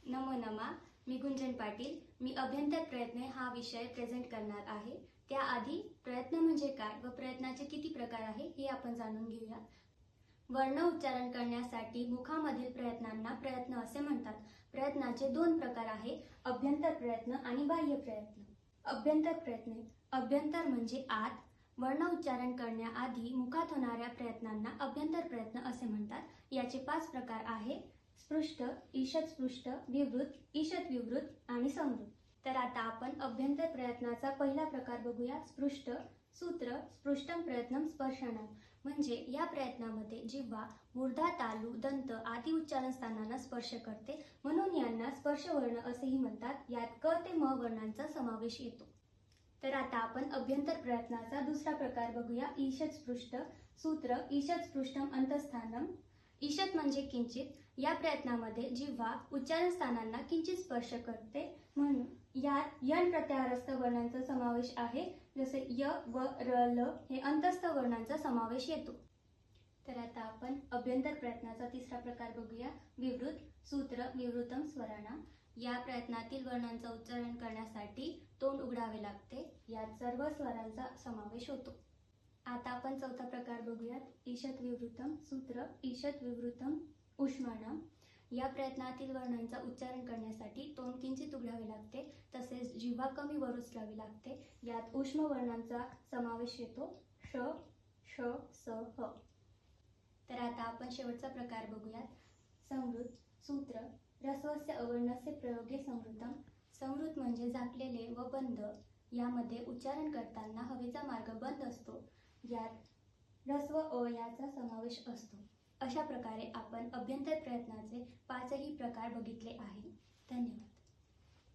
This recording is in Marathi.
नमो नमा. मी गुंजन पाटील. मी अभ्यंतर प्रयत्न हा विषय प्रेझेंट करणार आहे. त्याआधी प्रयत्न म्हणजे काय व प्रयत्नाचे किती प्रकार आहे हे आपण जाणून घेऊया. वर्ण उच्चारण करण्यासाठी मुखामधील प्रयत्नांना प्रयत्न असे म्हणतात. प्रयत्नाचे दोन प्रकार आहे, अभ्यंतर प्रयत्न आणि बाह्य प्रयत्न. अभ्यंतर प्रयत्न. अभ्यंतर म्हणजे आत. वर्ण उच्चारण करण्याआधी मुखात होणाऱ्या प्रयत्नांना अभ्यंतर प्रयत्न असे म्हणतात. याचे 5 प्रकार आहे: स्पृष्ट, ईषत स्पृष्ट, विवृत, ईषत विवृत आणि संवृत. तर आता आपण अभ्यंतर प्रयत्नाचा पहिला प्रकार बघूया, स्पृष्ट. सूत्र स्पृष्टम प्रयत्नम स्पर्शनम. म्हणजे या प्रयत्नामध्ये जिव्हा मूर्धा, तालु, दंत आदी उच्चारण स्थानांना स्पर्श करते, म्हणून यांना स्पर्शवर्ण असेही म्हणतात. यात क ते म वर्णांचा समावेश येतो. तर आता आपण अभ्यंतर प्रयत्नाचा दुसरा प्रकार बघूया, ईषत स्पृष्ट. सूत्र ईषत स्पृष्टम अंतस्थानम. ईषत म्हणजे किंचित. या प्रयत्नामध्ये जिव्हा उच्चारण स्थानांना किंचित स्पर्श करते, म्हणून यात यन प्रत्याहारस्थ वर्णांचा समावेश आहे. जसे य व र ल हे अंतस्थ वर्णांचा समावेश येतो. तर आता आपण अभ्यंतर प्रयत्नाचा तिसरा प्रकार बघूया, विवृत. सूत्र विवृतम स्वराणाम. या प्रयत्नातील वर्णांचा उच्चारण करण्यासाठी तोंड उघडावे लागते. यात सर्व स्वरांचा समावेश होतो. आता आपण चौथा प्रकार बघूयात, ईषत विवृतम. सूत्र ईषत विवृतम उष्माणाम. या प्रयत्नातील वर्णांचा उच्चारण करण्यासाठी तोंड किंचित उघडावे लागते, तसेच जिव्हा कमी वर उचलावी लागते. यात उष्म वर्णांचा समावेश येतो, श, श, स, ह. तर आता आपण शेवटचा प्रकार बघूयात, संवृत. सूत्र ह्रस्वस्य अवर्णस्य प्रयोगे संवृतम. संवृत म्हणजे झाकलेले व बंद. यामध्ये उच्चारण करताना हवेचा मार्ग बंद असतो. यात ह्रस्व अ याचा समावेश असतो. अशा प्रकारे आपण अभ्यंतर प्रयत्नाचे 5ही प्रकार बघितले आहे. धन्यवाद.